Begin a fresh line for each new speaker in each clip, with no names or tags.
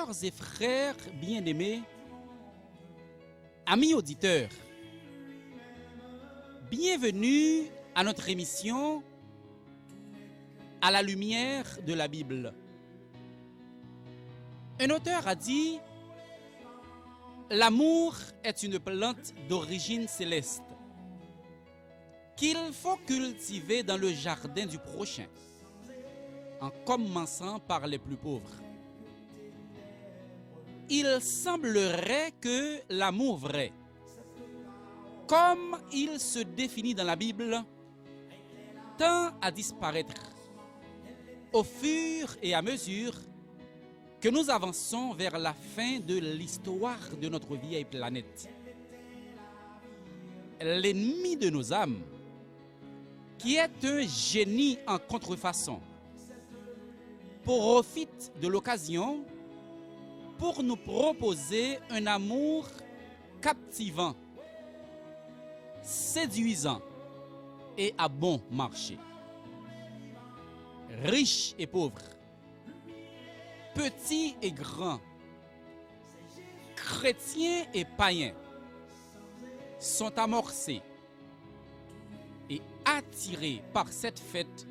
Sœurs et frères bien-aimés, amis auditeurs, bienvenue à notre émission À la lumière de la Bible. Un auteur a dit: l'amour est une plante d'origine céleste qu'il faut cultiver dans le jardin du prochain, en commençant par les plus pauvres. Il semblerait que l'amour vrai, comme il se définit dans la Bible, tend à disparaître au fur et à mesure que nous avançons vers la fin de l'histoire de notre vieille planète. L'ennemi de nos âmes, qui est un génie en contrefaçon, profite de l'occasion pour nous proposer un amour captivant, séduisant et à bon marché. Riches et pauvres, petits et grands, chrétiens et païens sont amorcés et attirés par cette fête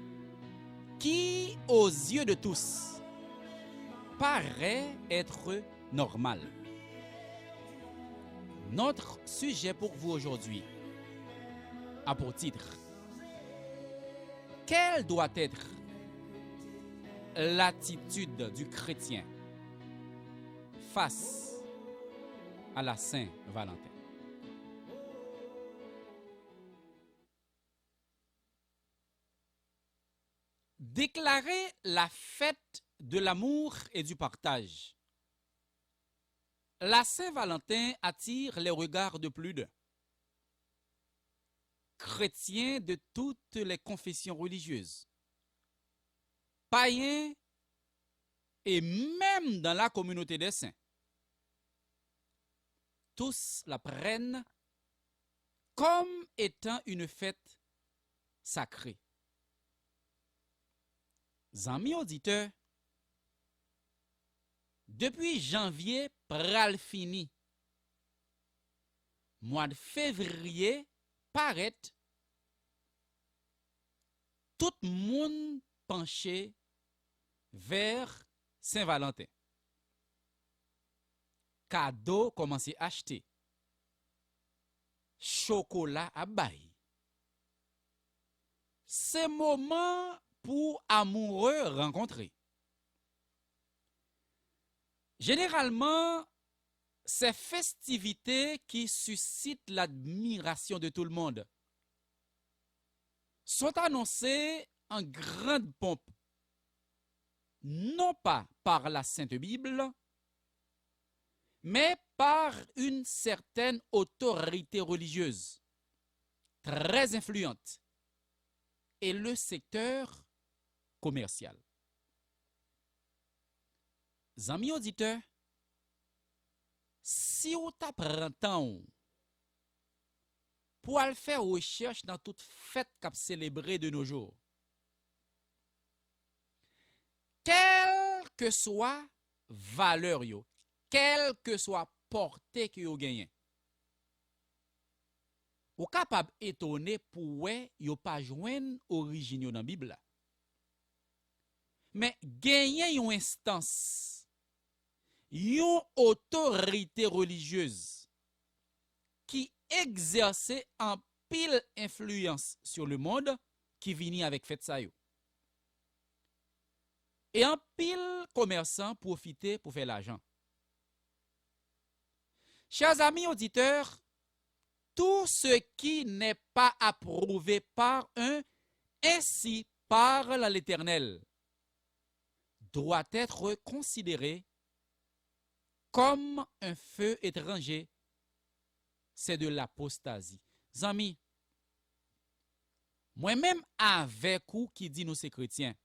qui, aux yeux de tous, paraît être normale. Notre sujet pour vous aujourd'hui a pour titre: quelle doit être l'attitude du chrétien face à la Saint-Valentin? Déclarer la fête de l'amour et du partage. La Saint-Valentin attire les regards de plus d'un. Chrétiens de toutes les confessions religieuses, païens et même dans la communauté des saints, tous la prennent comme étant une fête sacrée. Amis auditeurs, depuis janvier pral fini, mois de février paraît, tout le monde penché vers Saint-Valentin. Cadeau commencé à acheter, chocolat à bail. C'est moment pour amoureux rencontrer. Généralement, ces festivités qui suscitent l'admiration de tout le monde sont annoncées en grande pompe, non pas par la Sainte Bible, mais par une certaine autorité religieuse très influente et le secteur commercial. Amis auditeurs, si vous t'apprend temps pour aller faire recherche dans toute fête qu'a célébrée de nos jours, quelle que soit valeur yo, quelle que soit portée que yo gagne, ou capable étonné pour ouais yo pas joindre origine dans la Bible. Mais gagner une instance, une autorité religieuse qui exerçait en pile influence sur le monde qui vient avec fête ça yo. Et en pile commerçants profiter pour faire l'argent. Chers amis auditeurs, tout ce qui n'est pas approuvé par un ainsi parle l'Éternel doit être considéré comme un feu étranger. C'est de l'apostasie. Amis, moi-même avec vous qui dit nous c'est chrétiens,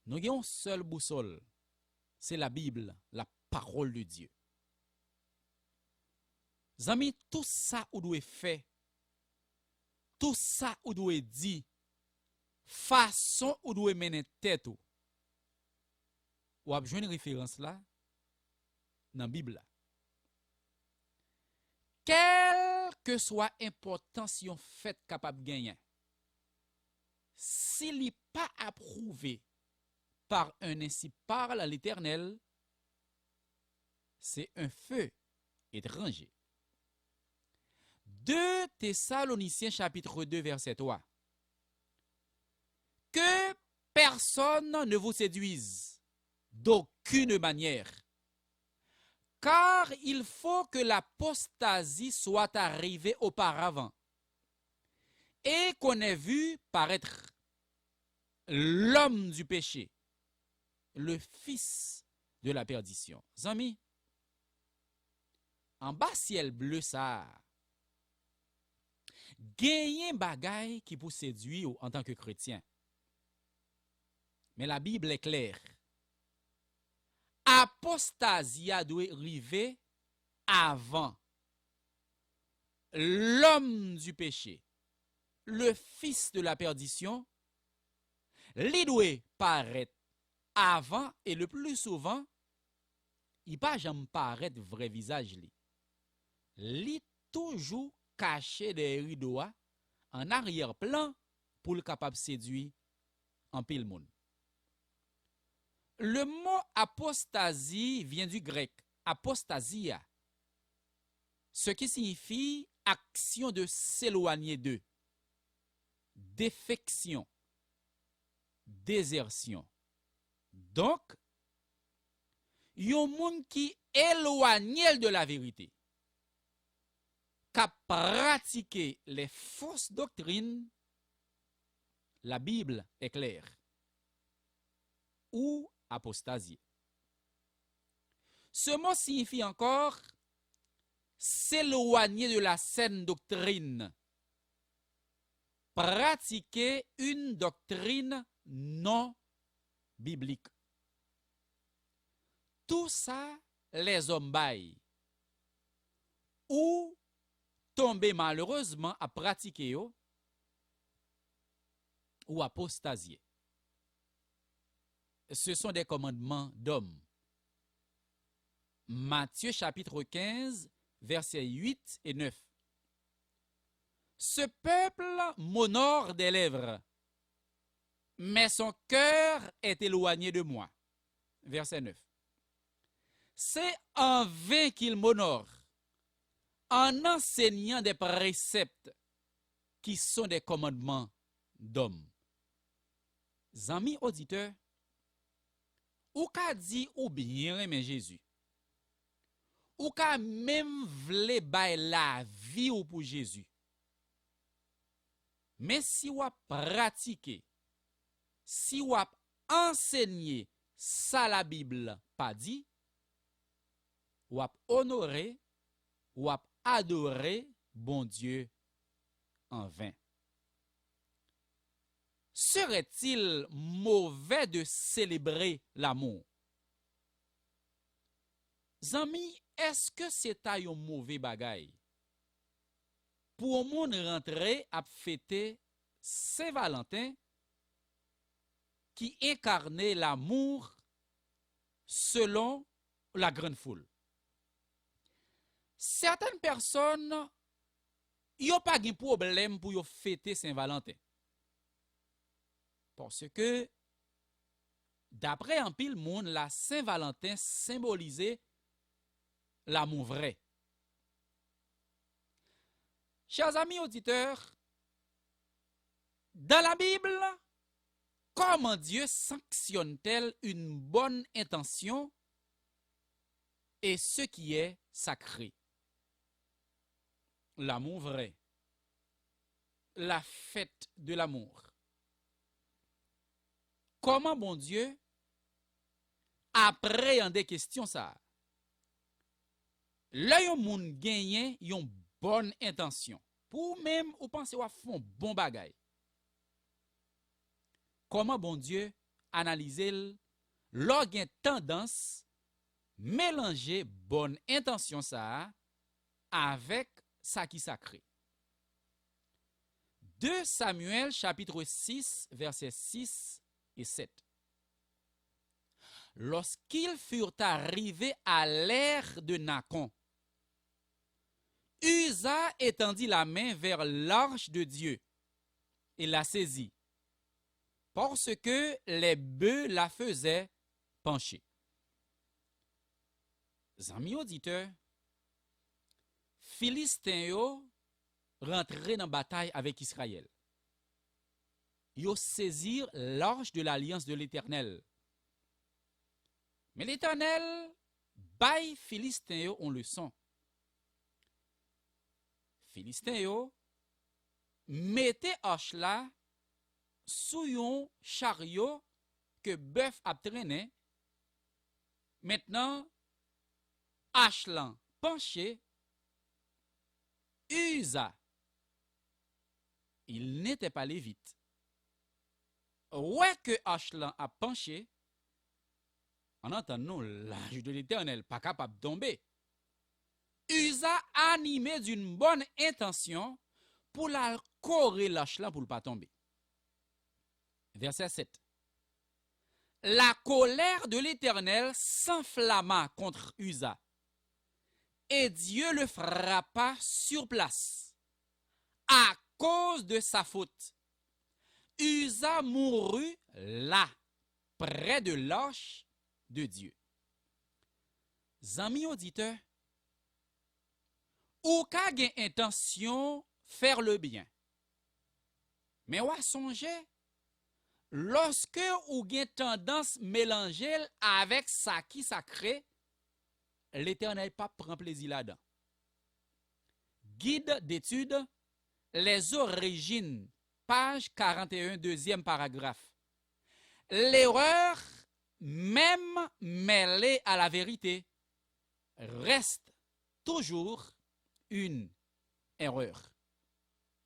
nous avons une seule boussole, c'est la Bible, la parole de Dieu. Amis, tout ça ou doit faire, tout ça ou doit dire, façon ou doit mener tête, ou a besoin de référence là dans la Bible. Quelle que soit l'importance yon fait capable de gagner, s'il n'est pas approuvé par un ainsi parle l'Éternel, c'est un feu étranger. 2 Thessaloniciens chapitre 2 verset 3. Que personne ne vous séduise d'aucune manière, car il faut que l'apostasie soit arrivée auparavant et qu'on ait vu paraître l'homme du péché, le fils de la perdition. Amis, en bas ciel bleu ça, gagner bagay qui pour séduire en tant que chrétien. Mais la Bible est claire. Apostasia doit arriver avant l'homme du péché, le fils de la perdition, li doit paraître avant et le plus souvent, il pas jamais paraître vrai visage li. Li toujours caché des rideaux en arrière-plan pour le capable séduire en pile monde. Le mot apostasie vient du grec apostasia, ce qui signifie action de s'éloigner d'eux, défection, désertion. Donc, yon moun qui éloigne de la vérité, qui a pratiqué les fausses doctrines, la Bible est claire, ou apostasie. Ce mot signifie encore s'éloigner de la saine doctrine, pratiquer une doctrine non biblique. Tout ça, les hommes baillent ou tomber malheureusement à pratiquer ou apostasier. Ce sont des commandements d'hommes. Matthieu chapitre 15, versets 8 et 9. Ce peuple m'honore des lèvres, mais son cœur est éloigné de moi. Verset 9. C'est en vain qu'il m'honore, en enseignant des préceptes qui sont des commandements d'hommes. Amis auditeurs, ou ka dit ou bien aimer Jésus, ou ka même vle bay la vie ou pour Jésus. Mais si ou pratiquer, si ou enseigner ça la Bible pas dit, ou honorer, ou adorer bon Dieu en vain. Serait-il mauvais de célébrer l'amour? Zami, est-ce que c'est un mauvais bagay pour moun rentrer à fêter Saint-Valentin qui incarnait l'amour selon la grande foule? Certaines personnes n'ont pas de problème pour fêter Saint-Valentin. Parce que, d'après un pile monde, la Saint-Valentin symbolisait l'amour vrai. Chers amis auditeurs, dans la Bible, comment Dieu sanctionne-t-elle une bonne intention et ce qui est sacré? L'amour vrai, la fête de l'amour. Comment bon Dieu appréhende des questions ça? Là yon moun genyen yon bonne intention. Pour même ou penser ou font bon bagay. Comment bon Dieu analyse l'or gen tendance mélanger bonne intention ça avec ça qui sacré. 2 Samuel chapitre 6 verset 6 et 7. lorsqu'ils furent arrivés à l'ère de Nacon, Uza étendit la main vers l'arche de Dieu et la saisit, parce que les bœufs la faisaient pencher. Amis auditeurs, Philistins yo rentré dans la bataille avec Israël. Ils saisirent l'arche de l'alliance de l'Éternel. Mais l'Éternel baille Philistins yo en leçon. Philistins yo mettez arche là sous un chariot que bœuf a traîné. Maintenant, arche là penché, Uza, il n'était pas lévite. Ouais que arche là a penché, en entendant l'arche de l'Éternel pas capable de tomber. Uza animé d'une bonne intention pour la correr l'arche là pour ne pas tomber. Verset 7. La colère de l'Éternel s'enflamma contre Uza, et Dieu le frappa sur place à cause de sa faute. Uza mourut là, près de l'arche de Dieu. Amis auditeurs, ou ka gen intention faire le bien, mais ou a songer, lorsque ou gen tendance mélanger avec ça qui sacré, l'Éternel pas prend plaisir là-dedans. Guide d'études, les origines, page 41, deuxième paragraphe. L'erreur, même mêlée à la vérité, reste toujours une erreur.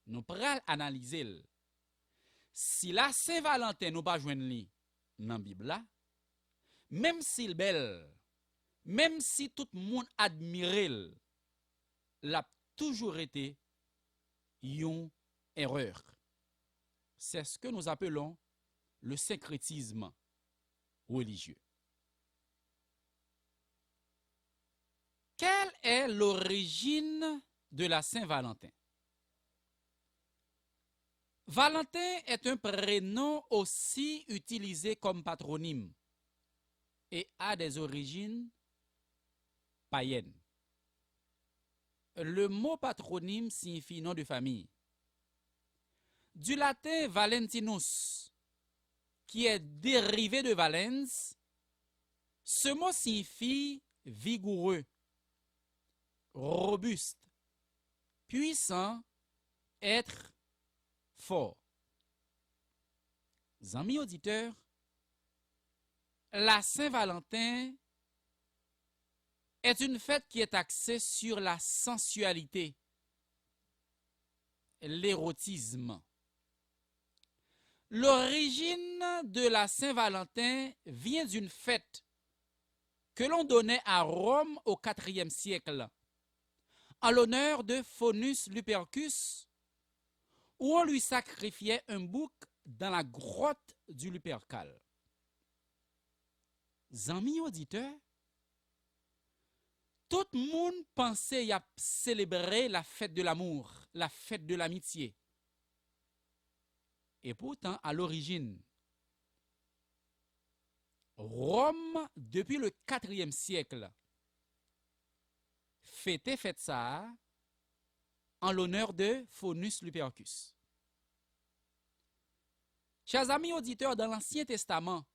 Nous pral analyser. Si la Saint-Valentin nous pas joindre li dans la Bible là, même s'il belle, même si tout le monde admire, l'a toujours été une erreur. C'est ce que nous appelons le syncrétisme religieux. Quelle est l'origine de la Saint-Valentin? Valentin est un prénom aussi utilisé comme patronyme et a des origines païennes. Le mot patronyme signifie nom de famille. Du latin Valentinus, qui est dérivé de valens, ce mot signifie vigoureux, robuste, puissant, être fort. Amis auditeurs, la Saint-Valentin est une fête qui est axée sur la sensualité, l'érotisme. L'origine de la Saint-Valentin vient d'une fête que l'on donnait à Rome au IVe siècle, en l'honneur de Faunus Lupercus, où on lui sacrifiait un bouc dans la grotte du Lupercal. Amis auditeurs, tout le monde pensait y a célébrer la fête de l'amour, la fête de l'amitié. Et pourtant, à l'origine, Rome, depuis le IVe siècle, fêtait ça en l'honneur de Faunus Lupercus. Chers amis auditeurs, dans l'Ancien Testament,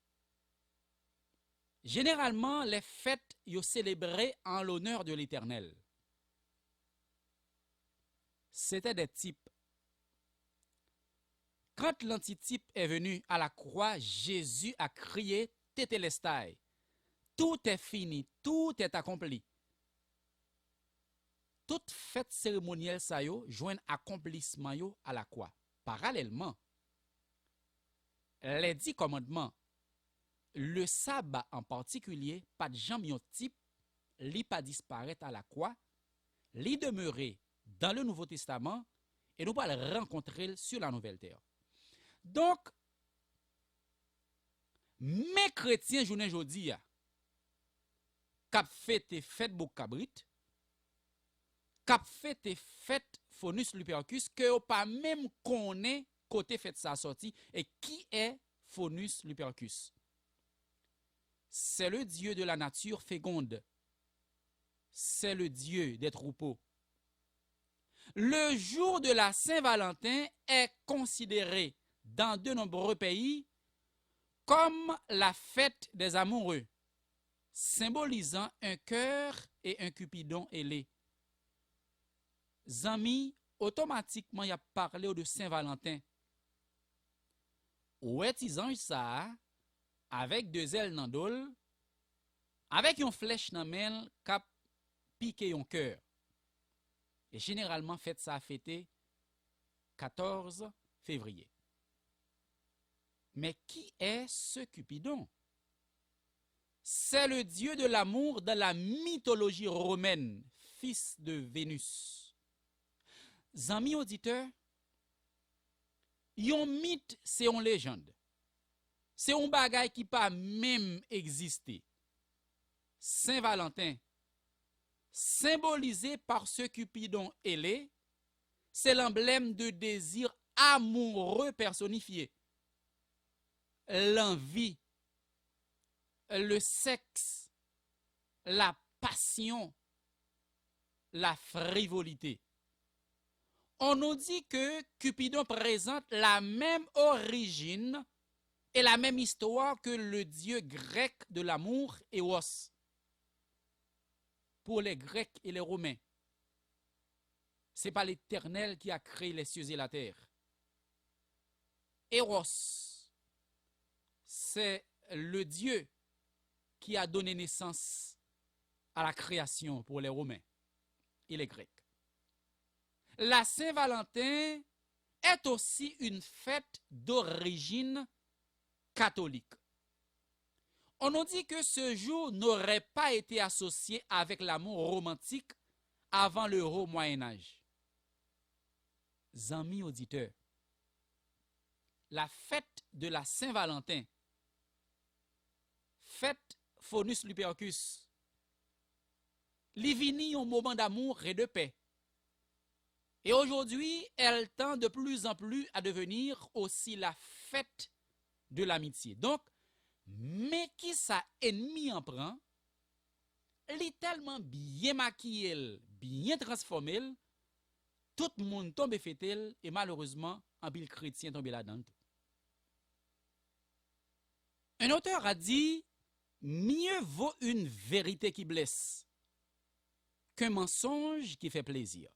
généralement, les fêtes sont célébrées en l'honneur de l'Éternel. C'était des types. Quand l'antitype est venu à la croix, Jésus a crié « Tétélestai ». Tout est fini, tout est accompli. Toute fête cérémonielle ça yo joint accomplissement yo à la croix. Parallèlement, les 10 commandements, le sabbat en particulier, pas de jamais yon type, li pas disparaître à la croix, li demeurer dans le Nouveau Testament et nous pas le rencontrer sur la Nouvelle Terre. Donc, Mais chrétiens journée jodi a k'ap fête Bok Cabrit, k'ap fête Phonus Lupercus que ou pas même connaît côté fête sa sortie et qui est Phonus Lupercus. C'est le dieu de la nature féconde. C'est le dieu des troupeaux. Le jour de la Saint-Valentin est considéré dans de nombreux pays comme la fête des amoureux, symbolisant un cœur et un cupidon ailé. Zami, automatiquement, y a parlé de Saint-Valentin. Ou est ange ça, avec deux ailes dans dol, avec une flèche dans main, cap piqué un cœur. Et généralement, fête ça fêté 14 février. Mais qui est ce Cupidon? C'est le dieu de l'amour dans la mythologie romaine, fils de Vénus. Amis auditeurs, yon mythe, c'est une légende. C'est un bagay qui pas même existé. Saint-Valentin, symbolisé par ce Cupidon ailé, c'est l'emblème de désir amoureux personnifié. L'envie, le sexe, la passion, la frivolité. On nous dit que Cupidon présente la même origine et la même histoire que le dieu grec de l'amour, Eros, pour les Grecs et les Romains. Ce n'est pas l'Éternel qui a créé les cieux et la terre. Eros, c'est le Dieu qui a donné naissance à la création pour les Romains et les Grecs. La Saint-Valentin est aussi une fête d'origine catholique. On nous dit que ce jour n'aurait pas été associé avec l'amour romantique avant le haut Moyen-Âge. Amis auditeurs, la fête de la Saint-Valentin, fête Phonus Lupercus, li vini un moment d'amour et de paix. Et aujourd'hui, elle tend de plus en plus à devenir aussi la fête de l'amitié. Donc, mais qui sa ennemi en prend, li tellement bien maquillé, bien transformé, tout le monde tombe fêtel et malheureusement, en pile chrétien tombe là-dedans. Un auteur a dit, mieux vaut une vérité qui blesse qu'un mensonge qui fait plaisir.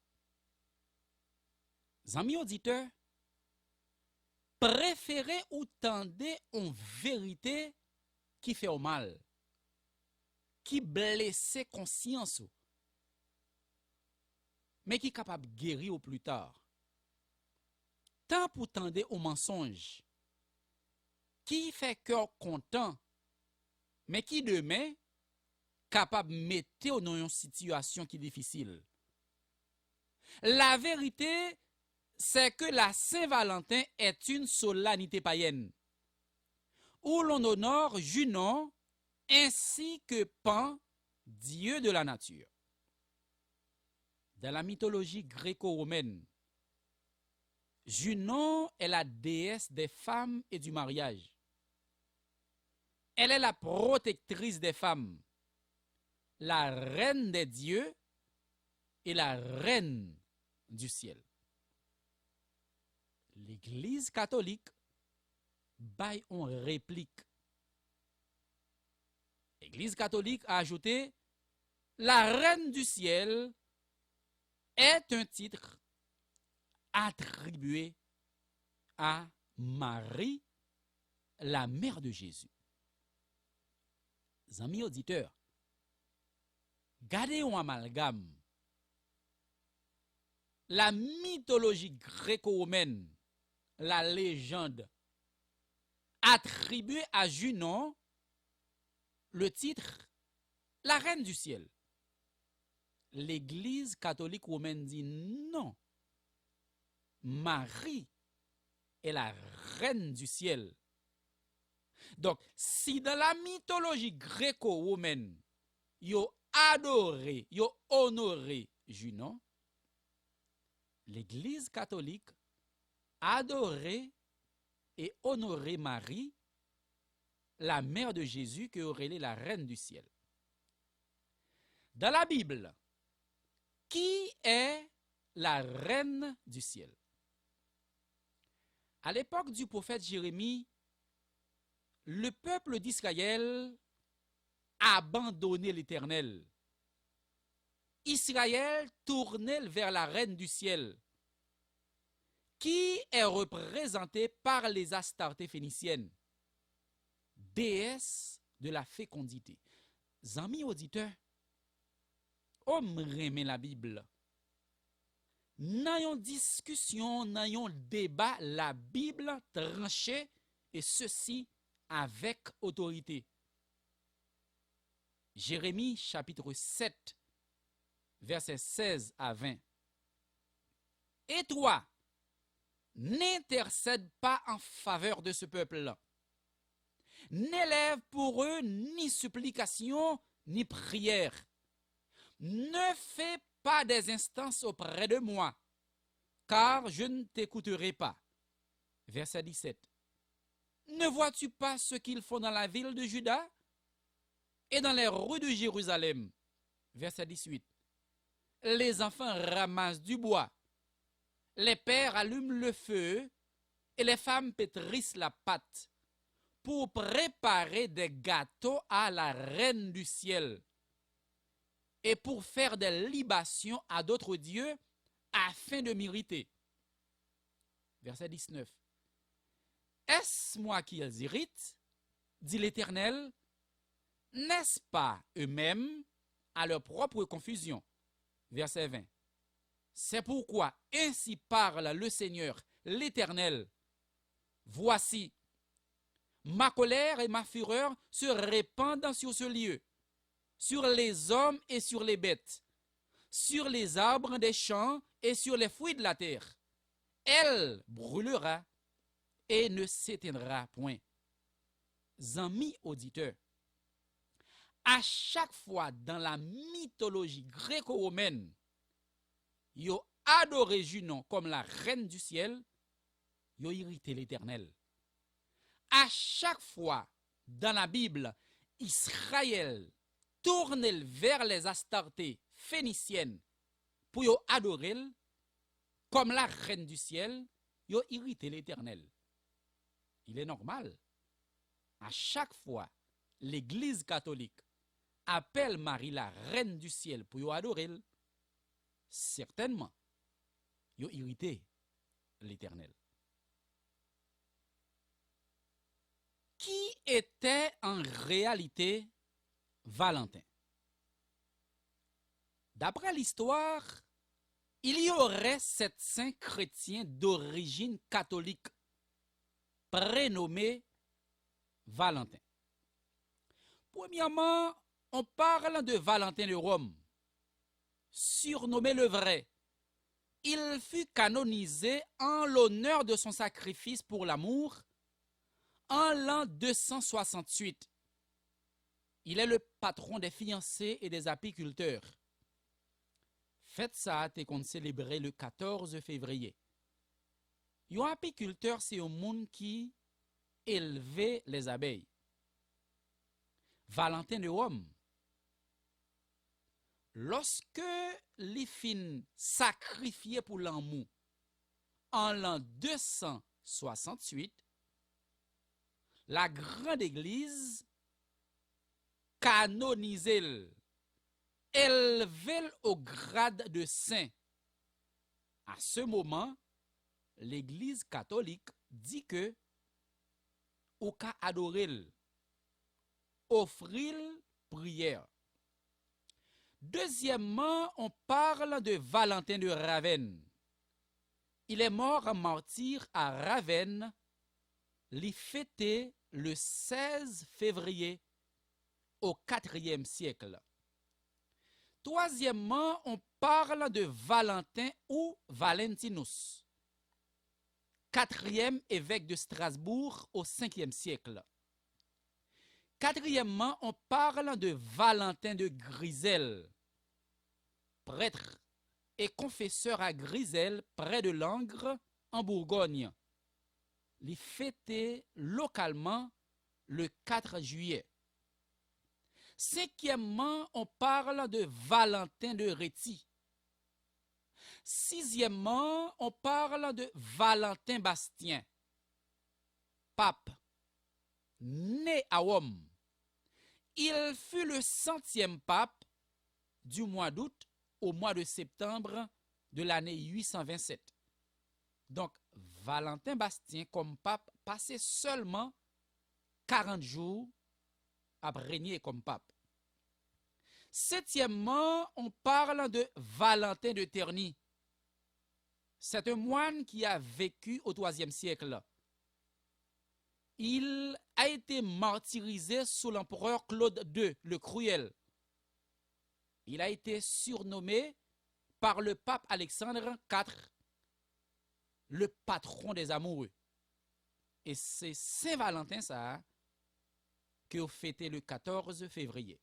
Amis auditeurs, préférez ou tendez une vérité qui fait au mal, qui blesse conscience, mais qui est capable de guérir au plus tard. Tant pour tendre au mensonge, qui fait cœur content, mais qui demain capable de mettre dans une situation qui est difficile. La vérité, c'est que la Saint-Valentin est une solennité païenne, où l'on honore Junon ainsi que Pan, dieu de la nature. Dans la mythologie gréco-romaine, Junon est la déesse des femmes et du mariage. Elle est la protectrice des femmes, la reine des dieux et la reine du ciel. L'Église catholique baille en réplique. L'Église catholique a ajouté la reine du ciel est un titre attribué à Marie, la mère de Jésus. Amis auditeurs, gardez un amalgame. La mythologie gréco-romaine, la légende, attribuée à Junon le titre la reine du ciel. L'Église catholique romaine dit non. Marie est la reine du ciel. Donc, si dans la mythologie gréco-romaine, yo adoré, yo honoré Junon, l'Église catholique adorait et honorait Marie, la mère de Jésus, que aurait la reine du ciel. Dans la Bible, qui est la reine du ciel? À l'époque du prophète Jérémie, le peuple d'Israël a abandonné l'Éternel. Israël tournait vers la reine du ciel, qui est représentée par les Astartés phéniciennes, déesse de la fécondité. Amis auditeurs, homme remet la Bible. N'ayons discussion, n'ayons débat, la Bible tranchée, et ceci avec autorité. Jérémie chapitre 7, versets 16 à 20. Et toi, n'intercède pas en faveur de ce peuple-là. N'élève pour eux ni supplication, ni prière. Ne fais pas des instances auprès de moi, car je ne t'écouterai pas. Verset 17. Ne vois-tu pas ce qu'ils font dans la ville de Juda et dans les rues de Jérusalem? Verset 18. Les enfants ramassent du bois, les pères allument le feu et les femmes pétrissent la pâte pour préparer des gâteaux à la reine du ciel et pour faire des libations à d'autres dieux afin de m'irriter. Verset 19. Est-ce moi qui les irrite, dit l'Éternel? N'est-ce pas eux-mêmes à leur propre confusion? Verset 20. C'est pourquoi ainsi parle le Seigneur, l'Éternel. Voici, ma colère et ma fureur se répandent sur ce lieu, sur les hommes et sur les bêtes, sur les arbres des champs et sur les fruits de la terre. Elle brûlera et ne s'éteindra point. Amis auditeurs, à chaque fois dans la mythologie gréco-romaine, yo adoré Junon comme la reine du ciel, yo irrité l'Éternel. À chaque fois dans la Bible, Israël tourne vers les Astartés phéniciennes pour yo adorer comme la reine du ciel, yo irrité l'Éternel. Il est normal. À chaque fois, l'Église catholique appelle Marie la reine du ciel pour yo adorer, certainement, yo irrité l'Éternel. Qui était en réalité Valentin? D'après l'histoire, il y aurait 7 saints chrétiens d'origine catholique prénommés Valentin. Premièrement, on parle de Valentin de Rome, surnommé le Vrai. Il fut canonisé en l'honneur de son sacrifice pour l'amour en l'an 268. Il est le patron des fiancés et des apiculteurs. Fête ça a été célébré le 14 février. Un apiculteur, c'est un monde qui élevait les abeilles. Valentin de Rome, lorsque les fin sacrifié pour l'amour en l'an 268, la grande église canonisée, élevée au grade de saint. À ce moment, l'église catholique dit que au cas adorer, offrir prière. Deuxièmement, on parle de Valentin de Ravenne. Il est mort en martyr à Ravenne, il fêté le 16 février au IVe siècle. Troisièmement, on parle de Valentin ou Valentinus, 4e évêque de Strasbourg au 5e siècle. Quatrièmement, on parle de Valentin de Grisel, prêtre et confesseur à Grisel, près de Langres, en Bourgogne. Il fêté localement le 4 juillet. Cinquièmement, on parle de Valentin de Réti. Sixièmement, on parle de Valentin Bastien, pape, né à Rome. Il fut le 100e pape du mois d'août au mois de septembre de l'année 827. Donc, Valentin Bastien, comme pape, passait seulement 40 jours à régner comme pape. Septièmement, on parle de Valentin de Terni. C'est un moine qui a vécu au IIIe siècle. Il a été martyrisé sous l'empereur Claude II, le Cruel. Il a été surnommé par le pape Alexandre IV, le patron des amoureux. Et c'est Saint-Valentin ça que vous fêtez le 14 février.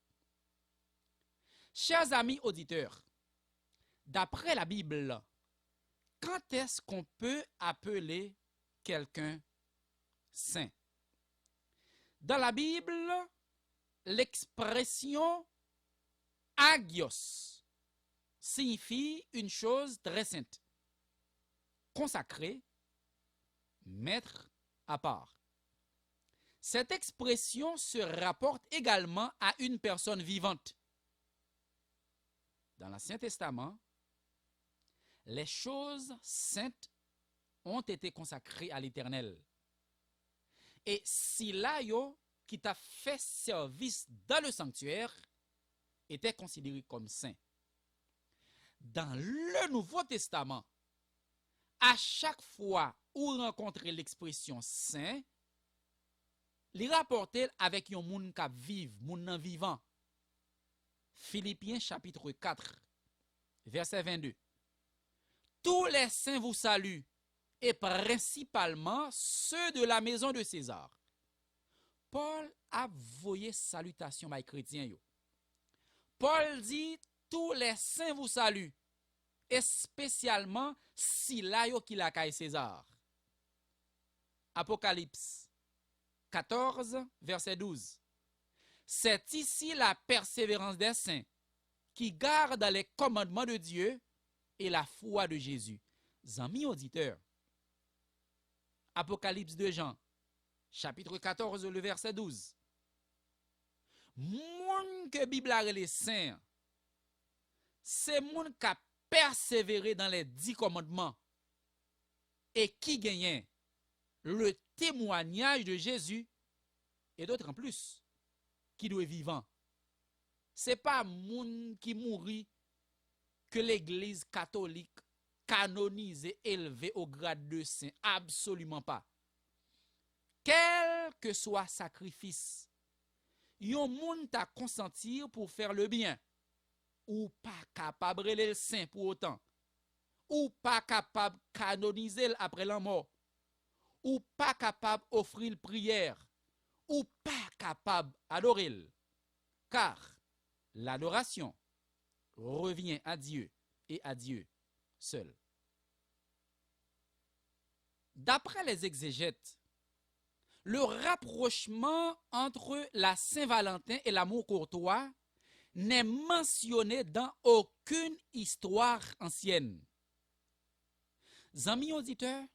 Chers amis auditeurs, d'après la Bible, quand est-ce qu'on peut appeler quelqu'un saint? Dans la Bible, l'expression agios signifie une chose très sainte, consacrée, mettre à part. Cette expression se rapporte également à une personne vivante. Dans l'Ancien Testament, les choses saintes ont été consacrées à l'Éternel. Et si l'ayo qui t'a fait service dans le sanctuaire était considéré comme saint. Dans le Nouveau Testament, à chaque fois où vous rencontrez l'expression saint, il rapporte avec un monde qui vit, monde vivant. Philippiens chapitre 4, verset 22. Tous les saints vous saluent, et principalement ceux de la maison de César. Paul a voyé salutation aux chrétiens. Paul dit, tous les saints vous saluent, et spécialement si là yo qui la caille César. Apocalypse 14, verset 12. C'est ici la persévérance des saints qui gardent les commandements de Dieu et la foi de Jésus. Amis auditeurs, Apocalypse de Jean, chapitre 14, le verset 12. Moun que Bible a les saints, c'est moun qui a persévéré dans les 10 commandements et qui gagne le témoignage de Jésus et d'autres en plus qui doit vivant. C'est pas moun qui mourit que l'Église catholique canonisé, élevé au grade de saint. Absolument pas. Quel que soit sacrifice, yon moun t'a consentir pour faire le bien, ou pas capable de le saint pour autant, ou pas capable canoniser après la mort, ou pas capable offrir le prière, ou pas capable adorer. Car l'adoration revient à Dieu et à Dieu seul. D'après les exégètes, le rapprochement entre la Saint-Valentin et l'amour courtois n'est mentionné dans aucune histoire ancienne. Amis auditeurs,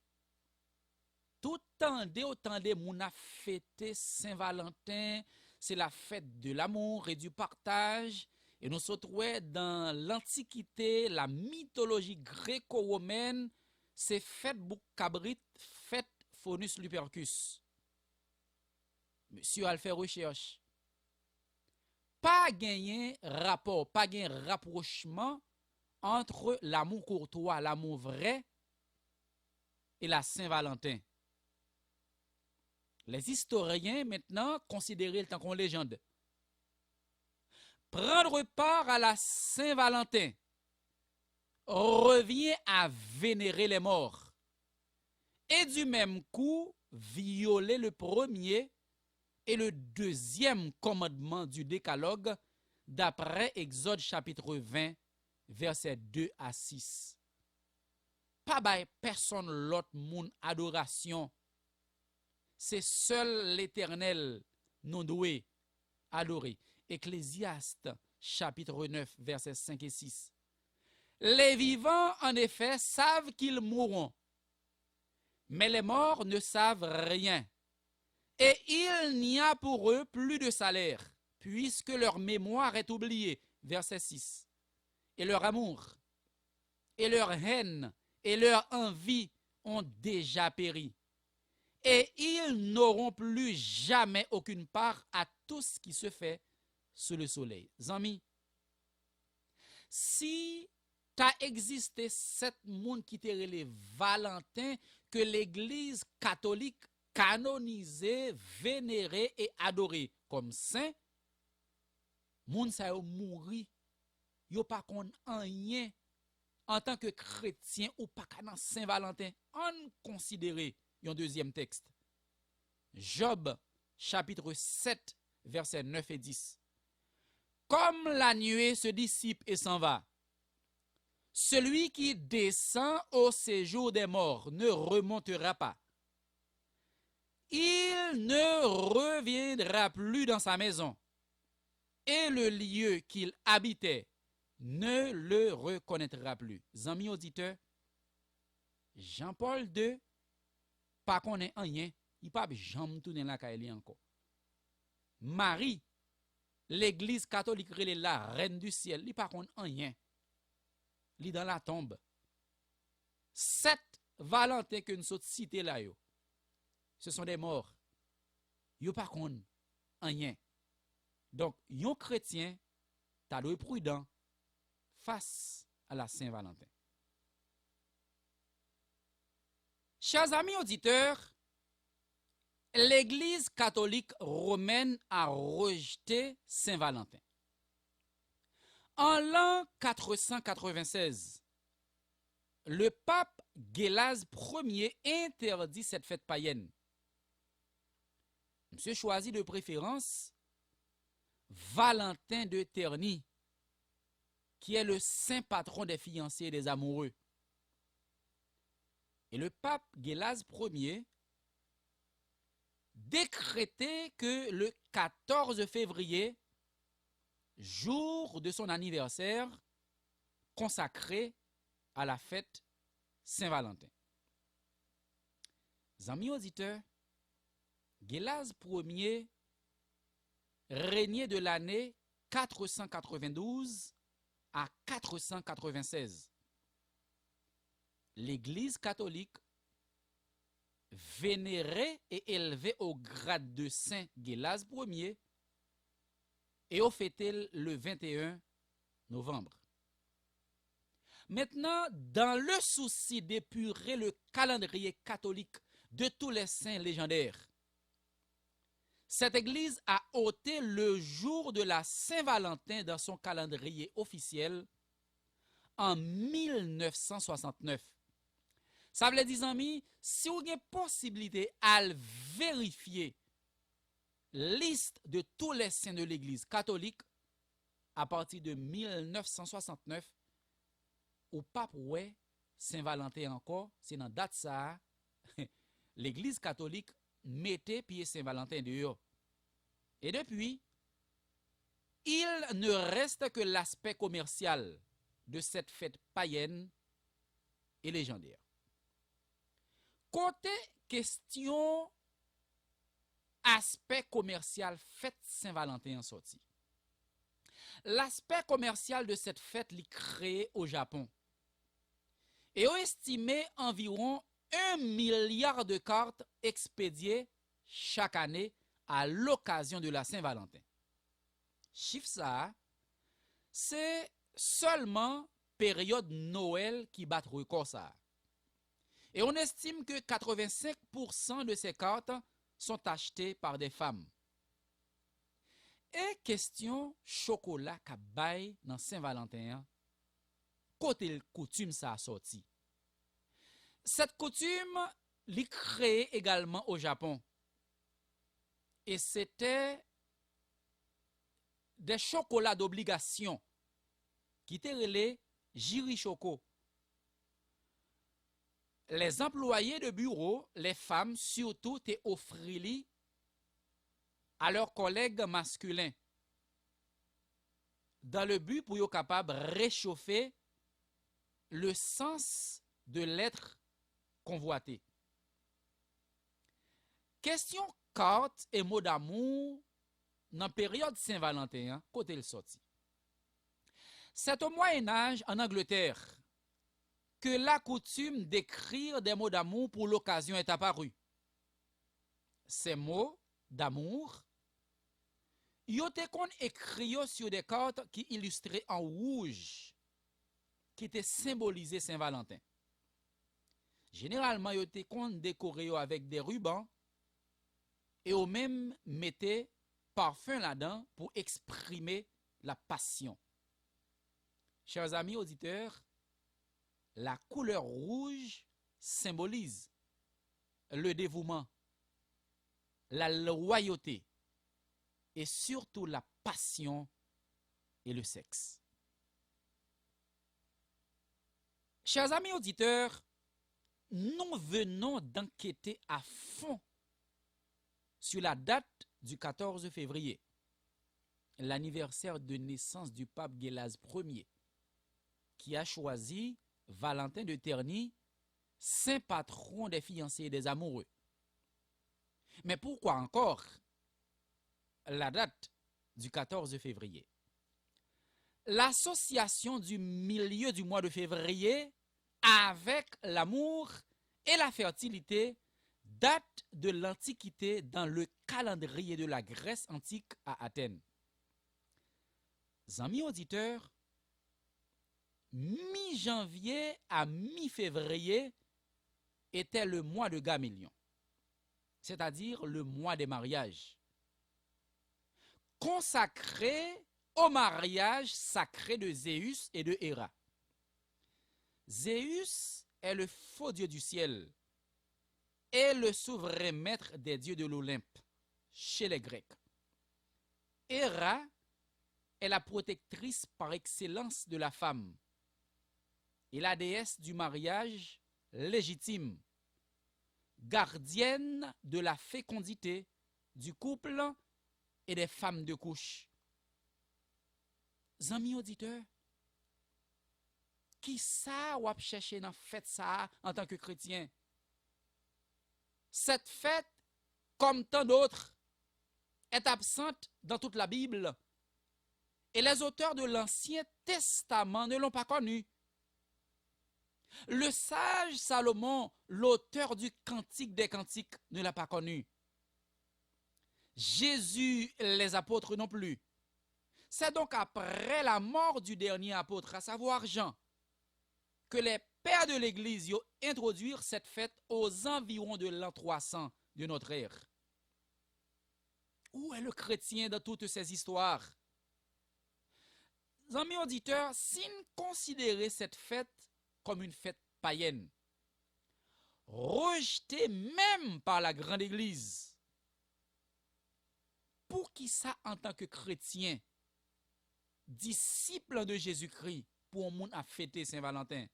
tout autant de moun a fêté Saint-Valentin, c'est la fête de l'amour et du partage. Et nous se trouvons dans l'Antiquité, la mythologie gréco-romaine, c'est fête bouc cabrit, fête Faunus Lupercus. Monsieur a fait recherche. Pas gagné rapport, pas gagné rapprochement entre l'amour courtois, l'amour vrai et la Saint-Valentin. Les historiens maintenant considèrent le temps qu'on légende. Prendre part à la Saint-Valentin revient à vénérer les morts et du même coup violer le premier est le deuxième commandement du décalogue d'après Exode chapitre 20, versets 2 à 6. Pas by personne l'autre moun adoration. C'est seul l'Éternel nous doit adorer. Ecclésiaste chapitre 9, versets 5 et 6. Les vivants, en effet, savent qu'ils mourront, mais les morts ne savent rien. Et il n'y a pour eux plus de salaire, puisque leur mémoire est oubliée. Verset 6. Et leur amour, et leur haine, et leur envie ont déjà péri. Et ils n'auront plus jamais aucune part à tout ce qui se fait sous le soleil. Amis, si t'as existé sept monde qui te relé Valentin que l'Église catholique canonisé, vénéré et adoré comme saint, moun sa yo mouri, yo pa kon rien en tant que chrétien ou pas dans Saint Valentin. On considérer un deuxième texte. Job chapitre 7 versets 9 et 10. Comme la nuée se dissipe et s'en va, celui qui descend au séjour des morts ne remontera pas. Il ne reviendra plus dans sa maison, et le lieu qu'il habitait ne le reconnaîtra plus. Amis auditeurs, Jean-Paul II, pas connaît rien, il pas jamais tourner la caille encore. Marie, l'église catholique relè la reine du ciel, il pas connaît rien. Il dans la tombe. 7 Valentin que nous sommes cités là yo, ce sont des morts. Yo pas connaît rien. Donc, yon chrétien, ta doit être prudent face à la Saint-Valentin. Chers amis auditeurs, l'Église catholique romaine a rejeté Saint-Valentin. En l'an 496, le pape Gélase Ier interdit cette fête païenne. Monsieur choisit de préférence Valentin de Terni, qui est le saint patron des fiancés et des amoureux. Et le pape Gélase Ier décrétait que le 14 février, jour de son anniversaire, consacré à la fête Saint-Valentin. Amis auditeurs, Gélase Ier régnait de l'année 492 à 496. L'Église catholique vénérait et élevait au grade de Saint Gélase Ier et au fêté le 21 novembre. Maintenant, dans le souci d'épurer le calendrier catholique de tous les saints légendaires, cette église a ôté le jour de la Saint-Valentin dans son calendrier officiel en 1969. Ça veut dire, amis, si vous avez possibilité à vérifier liste de tous les saints de l'église catholique à partir de 1969, ou pas pour Saint-Valentin encore, c'est dans date ça, l'église catholique mettait pied Saint-Valentin dehors. Et depuis, il ne reste que l'aspect commercial de cette fête païenne et légendaire. Côté question aspect commercial fête Saint-Valentin en sorti. L'aspect commercial de cette fête est créé au Japon. Et on estimé environ 1 milliard de cartes expédiées chaque année à l'occasion de la Saint-Valentin. Chiffre ça, c'est seulement période Noël qui bat record ça. Et on estime que 85% de ces cartes sont achetées par des femmes. Et question chocolat qu'a bail dans Saint-Valentin, côté coutume ça a sorti. Cette coutume l'est créée également au Japon. Et c'était des chocolats d'obligation qui étaient relais Jiri Choco. Les employés de bureau, les femmes surtout, t'es offrili à leurs collègues masculins dans le but pour être capable de réchauffer le sens de l'être convoité. Question carte et mot d'amour dans la période Saint-Valentin, hein, côté le sorti. C'est au Moyen-Âge, en Angleterre, que la coutume d'écrire des mots d'amour pour l'occasion est apparue. Ces mots d'amour, ils ont été écrits sur des cartes qui illustraient en rouge, qui étaient symbolisées Saint-Valentin. Généralement, ils ont été décorés avec des rubans et au même mettaient parfum là-dedans pour exprimer la passion. Chers amis auditeurs, la couleur rouge symbolise le dévouement, la loyauté et surtout la passion et le sexe. Chers amis auditeurs, nous venons d'enquêter à fond sur la date du 14 février, l'anniversaire de naissance du pape Gélase Ier, qui a choisi Valentin de Terni, saint patron des fiancés et des amoureux. Mais pourquoi encore la date du 14 février? L'association du milieu du mois de février avec l'amour et la fertilité date de l'Antiquité dans le calendrier de la Grèce antique à Athènes. Amis auditeurs, mi-janvier à mi-février était le mois de Gamélion, c'est-à-dire le mois des mariages, consacré au mariage sacré de Zéus et de Héra. Zéus est le faux dieu du ciel et le souverain maître des dieux de l'Olympe chez les Grecs. Héra est la protectrice par excellence de la femme et la déesse du mariage légitime, gardienne de la fécondité, du couple et des femmes de couche. Amis auditeurs, qui ça ou a cherché dans fête ça en tant que chrétien? Cette fête, comme tant d'autres, est absente dans toute la Bible et les auteurs de l'Ancien Testament ne l'ont pas connue. Le sage Salomon, l'auteur du Cantique des Cantiques, ne l'a pas connu. Jésus, les apôtres non plus. C'est donc après la mort du dernier apôtre, à savoir Jean, que les pères de l'Église ont introduit cette fête aux environs de l'an 300 de notre ère. Où est le chrétien dans toutes ces histoires? Amis auditeurs, si nous considérons cette fête comme une fête païenne, rejetée même par la grande Église, pour qui ça en tant que chrétien, disciple de Jésus-Christ, pour un monde à fêter Saint-Valentin?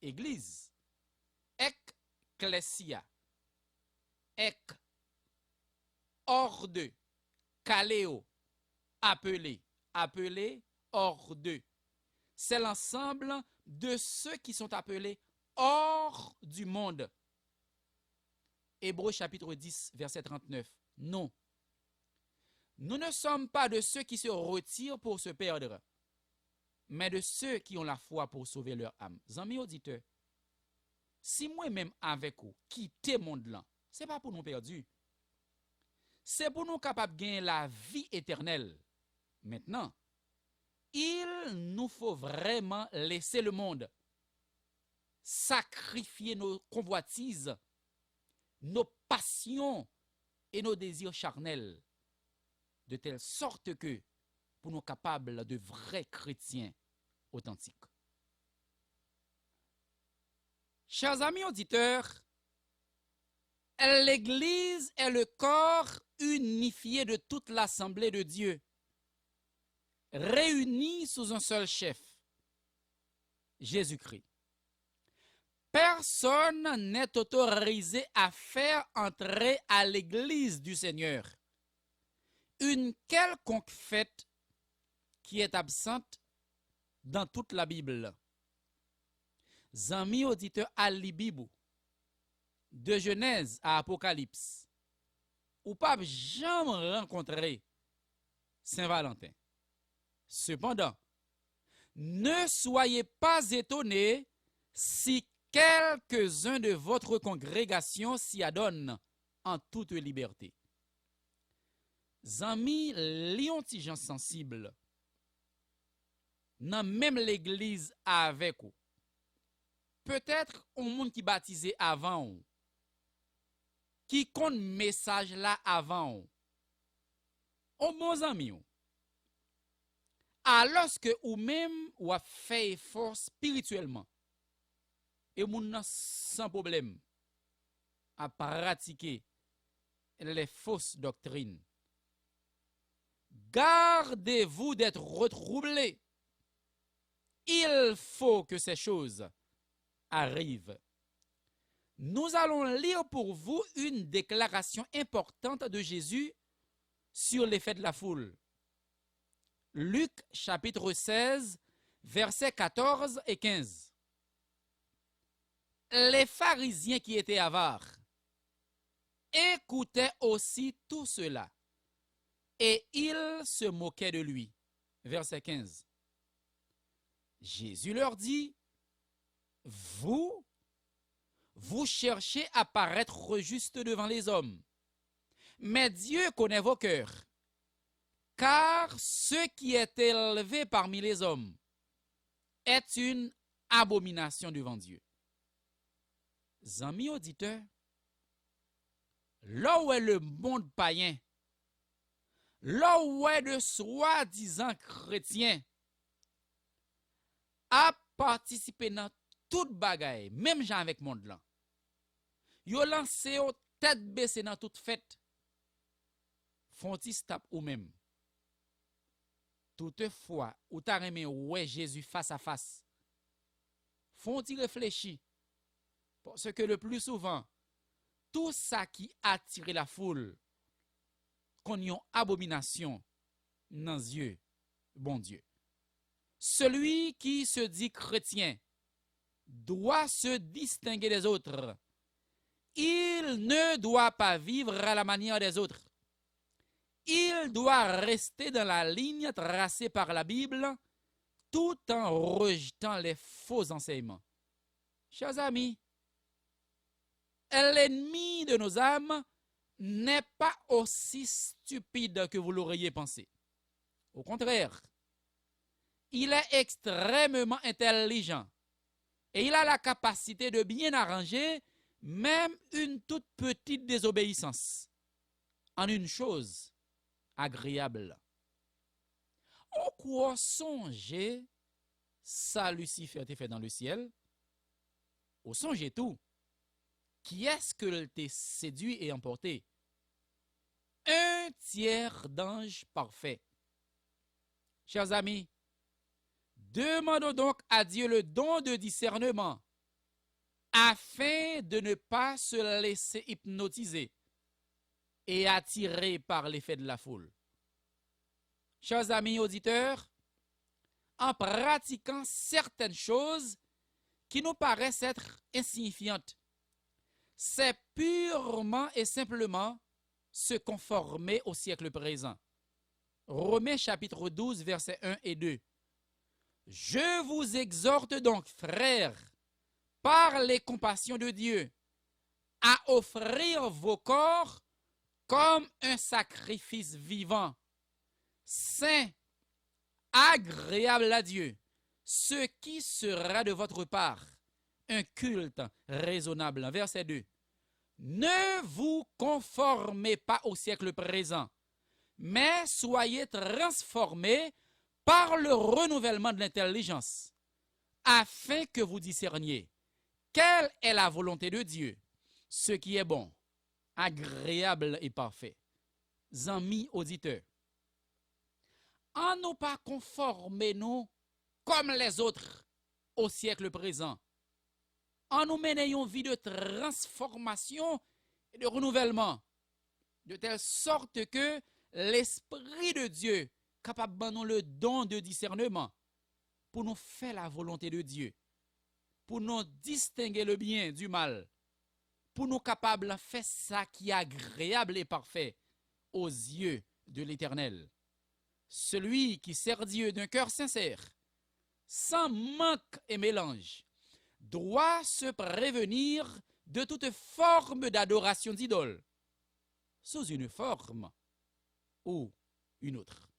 Église, ecclesia, hors de, caléo, appelé, hors de. C'est l'ensemble de ceux qui sont appelés hors du monde. Hébreux chapitre 10, verset 39. Non. Nous ne sommes pas de ceux qui se retirent pour se perdre, mais de ceux qui ont la foi pour sauver leur âme. Amis auditeurs, si moi-même avec vous quitter le monde là, ce n'est pas pour nous perdus. C'est pour nous capables de gagner la vie éternelle. Maintenant, il nous faut vraiment laisser le monde, sacrifier nos convoitises, nos passions et nos désirs charnels, de telle sorte que pour nous capables de vrais chrétiens authentiques. Chers amis auditeurs, L'Église est le corps unifié de toute l'assemblée de Dieu, réunie sous un seul chef, Jésus-Christ. Personne n'est autorisé à faire entrer à l'Église du Seigneur une quelconque fête qui est absente dans toute la Bible. Amis auditeurs à Bible, de Genèse à Apocalypse, ou pas jamais rencontrer Saint-Valentin. Cependant, ne soyez pas étonnés si quelques-uns de votre congrégation s'y adonnent en toute liberté. Amis, lion ti gens sensible, dans même l'église avec vous. Peut-être un monde qui baptisé avant vous, qui compte message là avant vous. Au bon ami, alors que ou même ou a fait effort spirituellement, et moun sans problème à pratiquer les fausses doctrines. Gardez-vous d'être retroublés. Il faut que ces choses arrivent. Nous allons lire pour vous une déclaration importante de Jésus sur l'effet de la foule. Luc chapitre 16, versets 14 et 15. Les pharisiens qui étaient avares écoutaient aussi tout cela et ils se moquaient de lui. Verset 15. Jésus leur dit, vous cherchez à paraître juste devant les hommes, mais Dieu connaît vos cœurs, car ce qui est élevé parmi les hommes est une abomination devant Dieu. Amis auditeurs, là où est le monde païen, là où est de soi-disant chrétiens, a participé dans toute bagaille, même gens avec monde là. Yo lancé au tête baissée dans toute fête. Font-ils stop ou même. Toutefois, ou t'a remis ouais Jésus face à face. Font-ils réfléchir? Parce que le plus souvent, tout ça qui attire la foule, qu'on y a abomination dans les yeux, bon Dieu. Celui qui se dit chrétien doit se distinguer des autres. Il ne doit pas vivre à la manière des autres. Il doit rester dans la ligne tracée par la Bible tout en rejetant les faux enseignements. Chers amis, l'ennemi de nos âmes n'est pas aussi stupide que vous l'auriez pensé. Au contraire, il est extrêmement intelligent et il a la capacité de bien arranger même une toute petite désobéissance en une chose agréable. Au quoi songer ça Lucifer t'a fait dans le ciel? Au songez tout. Qui est-ce que t'es séduit et emporté? Un tiers d'ange parfait. Chers amis, demandons donc à Dieu le don de discernement afin de ne pas se laisser hypnotiser et attirer par l'effet de la foule. Chers amis auditeurs, en pratiquant certaines choses qui nous paraissent être insignifiantes, c'est purement et simplement se conformer au siècle présent. Romains chapitre 12, versets 1 et 2. Je vous exhorte donc, frères, par les compassions de Dieu, à offrir vos corps comme un sacrifice vivant, saint, agréable à Dieu, ce qui sera de votre part un culte raisonnable. Verset 2. Ne vous conformez pas au siècle présent, mais soyez transformés par le renouvellement de l'intelligence, afin que vous discerniez quelle est la volonté de Dieu, ce qui est bon, agréable et parfait. Amis auditeurs, en nous pas conformer nous comme les autres au siècle présent, en nous menant une vie de transformation et de renouvellement, de telle sorte que l'Esprit de Dieu capable de nous le don de discernement pour nous faire la volonté de Dieu, pour nous distinguer le bien du mal, pour nous capables de faire ça qui est agréable et parfait aux yeux de l'Éternel. Celui qui sert Dieu d'un cœur sincère, sans manque et mélange, doit se prévenir de toute forme d'adoration d'idole, sous une forme ou une autre.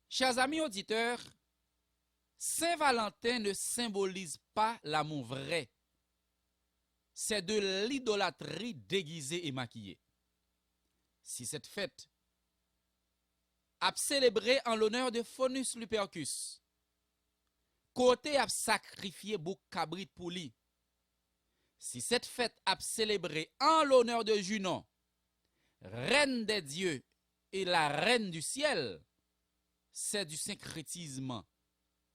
Chers amis auditeurs, Saint-Valentin ne symbolise pas l'amour vrai. C'est de l'idolâtrie déguisée et maquillée. Si cette fête a célébré en l'honneur de Faunus Lupercus, côté a sacrifié beaucoup cabrit pour lui, si cette fête a célébré en l'honneur de Junon, reine des dieux et la reine du ciel, c'est du syncrétisme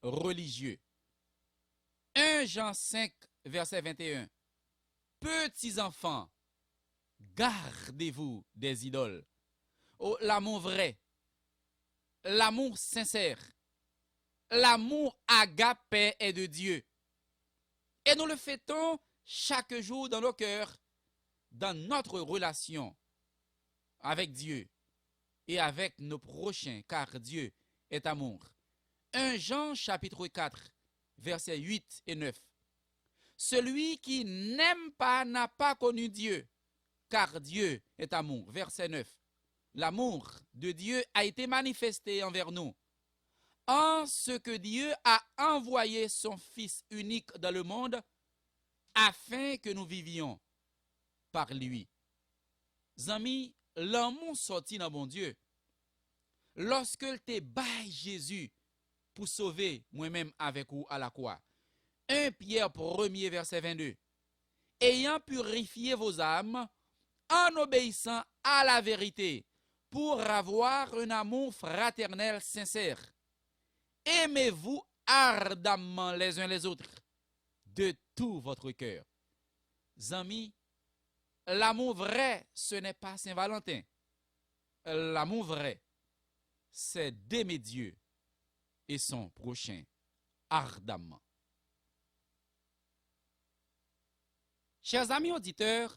religieux. 1 Jean 5, verset 21. Petits enfants, gardez-vous des idoles. Oh, l'amour vrai, l'amour sincère, l'amour agapé est de Dieu. Et nous le fêtons chaque jour dans nos cœurs, dans notre relation avec Dieu et avec nos prochains, car Dieu est amour. 1 Jean chapitre 4, versets 8 et 9. Celui qui n'aime pas n'a pas connu Dieu, car Dieu est amour. Verset 9. L'amour de Dieu a été manifesté envers nous, en ce que Dieu a envoyé son Fils unique dans le monde, afin que nous vivions par lui. Amis, l'amour sorti dans mon Dieu, lorsque te baille Jésus pour sauver moi-même avec vous à la croix. 1 Pierre 1er verset 22. Ayant purifié vos âmes en obéissant à la vérité pour avoir un amour fraternel sincère. Aimez-vous ardemment les uns les autres de tout votre cœur. Amis, l'amour vrai, ce n'est pas Saint-Valentin. L'amour vrai, c'est d'aimer Dieu et son prochain ardemment. Chers amis auditeurs,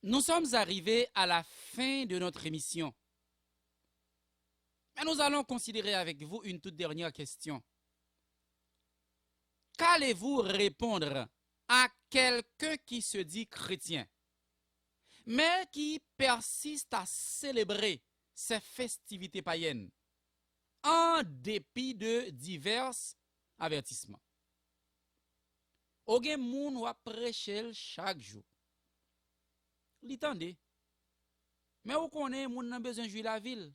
nous sommes arrivés à la fin de notre émission. Mais nous allons considérer avec vous une toute dernière question. Qu'allez-vous répondre à quelqu'un qui se dit chrétien, mais qui persiste à célébrer ces festivités païennes, en dépit de divers avertissements? Ou gen moun wap prêcher chaque jour. L'itande. Mais ou konnen moun nan besoin jouer la ville.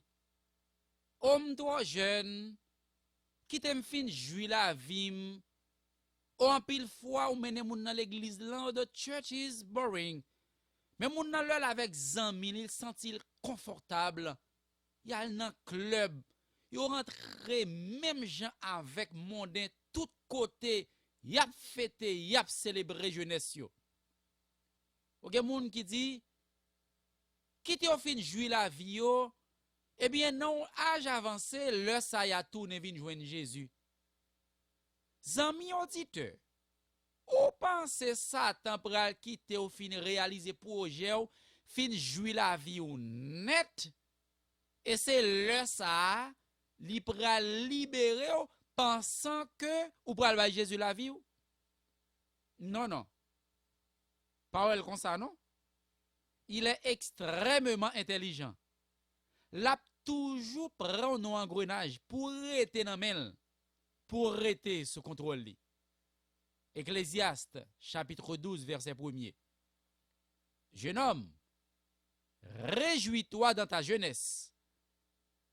Homme trop jeune, qui t'aime fin jouer la vie, ou en pile fois ou mene moun nan l'église là, the church is boring. Mais moun nan lol avec zanmi, il sentit confortable. Y a nan club, yo rentre même gens avec mondain tout côté. Y ap fêté, y ap célébré jeunesse yo. Ou gen moun qui dit, qui te fin jouer la vie yo, eh bien non, âge avancé, le sa y a tourné vin joindre Jésus. Zami auditeur, ou pense Satan pral quitter ou fin réaliser projet ou fin jouer la vie ou net, et c'est le sa li pral libérer ou pensant que ou pral ba Jésus la vie ou? Non, non. Parole comme ça, non? Il est extrêmement intelligent. L'a toujours prend nos engrenages pour rester dans main, pour rester sous contrôle. Ecclésiaste, chapitre 12, verset 1er. Jeune homme, réjouis-toi dans ta jeunesse.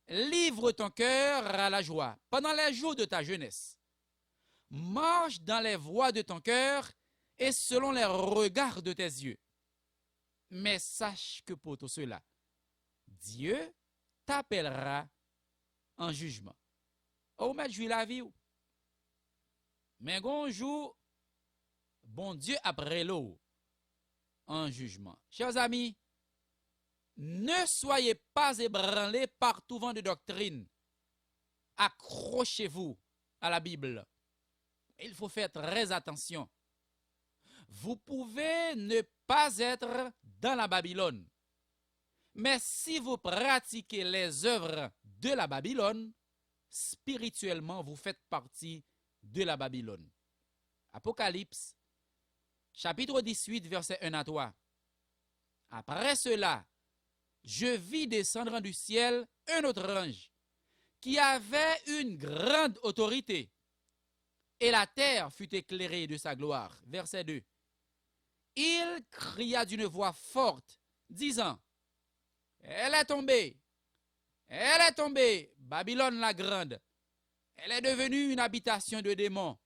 Livre ton cœur à la joie pendant les jours de ta jeunesse. Marche dans les voies de ton cœur et selon les regards de tes yeux. Mais sache que pour tout cela, Dieu t'appellera en jugement. Ou mettre jouer la vie. Mais gonjou, bon Dieu après l'eau en jugement. Chers amis, ne soyez pas ébranlés par tout vent de doctrine. Accrochez-vous à la Bible. Il faut faire très attention. Vous pouvez ne pas être dans la Babylone. Mais si vous pratiquez les œuvres de la Babylone, spirituellement, vous faites partie de la Babylone. Apocalypse, chapitre 18, verset 1 à 3. Après cela, je vis descendre du ciel un autre ange qui avait une grande autorité, et la terre fut éclairée de sa gloire. Verset 2. Il cria d'une voix forte, disant, elle est tombée, Babylone la grande. Elle est devenue une habitation de démons,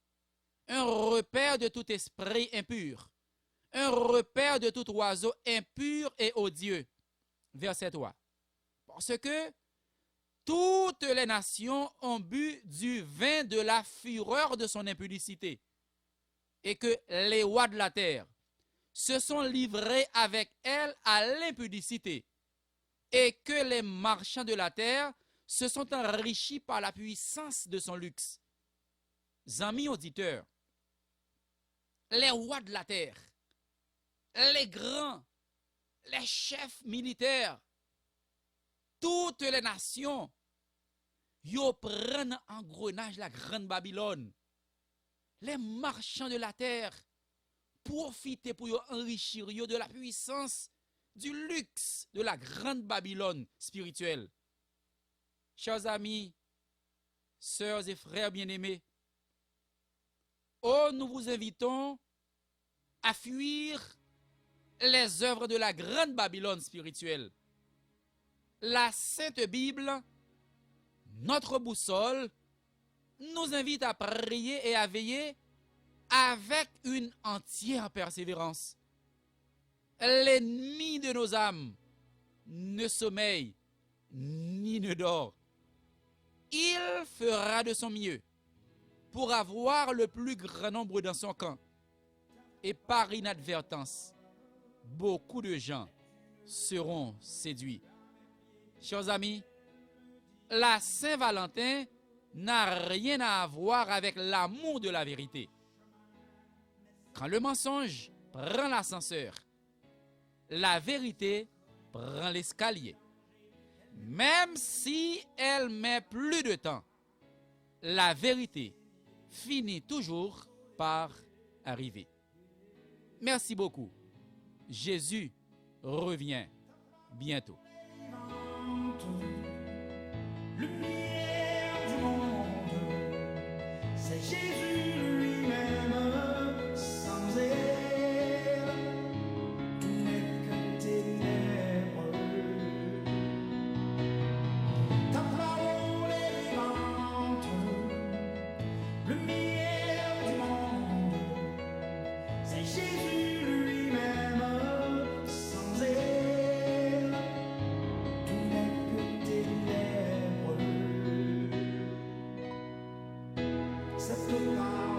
un repère de tout esprit impur, un repère de tout oiseau impur et odieux. Verset 3. Parce que toutes les nations ont bu du vin de la fureur de son impudicité, et que les rois de la terre se sont livrés avec elle à l'impudicité, et que les marchands de la terre se sont enrichis par la puissance de son luxe. Amis auditeurs, les rois de la terre, les grands, les chefs militaires, toutes les nations, ils prennent en grenage la grande Babylone. Les marchands de la terre profitent pour enrichir de la puissance, du luxe de la grande Babylone spirituelle. Chers amis, sœurs et frères bien-aimés, nous vous invitons à fuir les œuvres de la grande Babylone spirituelle. La Sainte Bible, notre boussole, nous invite à prier et à veiller avec une entière persévérance. L'ennemi de nos âmes ne sommeille ni ne dort. Il fera de son mieux pour avoir le plus grand nombre dans son camp. Et par inadvertance, beaucoup de gens seront séduits. Chers amis, la Saint-Valentin n'a rien à voir avec l'amour de la vérité. Quand le mensonge prend l'ascenseur, la vérité prend l'escalier. Même si elle met plus de temps, la vérité finit toujours par arriver. Merci beaucoup. Jésus revient bientôt.
Lumière du monde, c'est Jésus lui-même, sans elle, tout n'est que ténèbres. Ta parole est vivante, lumière du monde, c'est Jésus lui-même, sans elle, tout n'est que ténèbres. Cette parole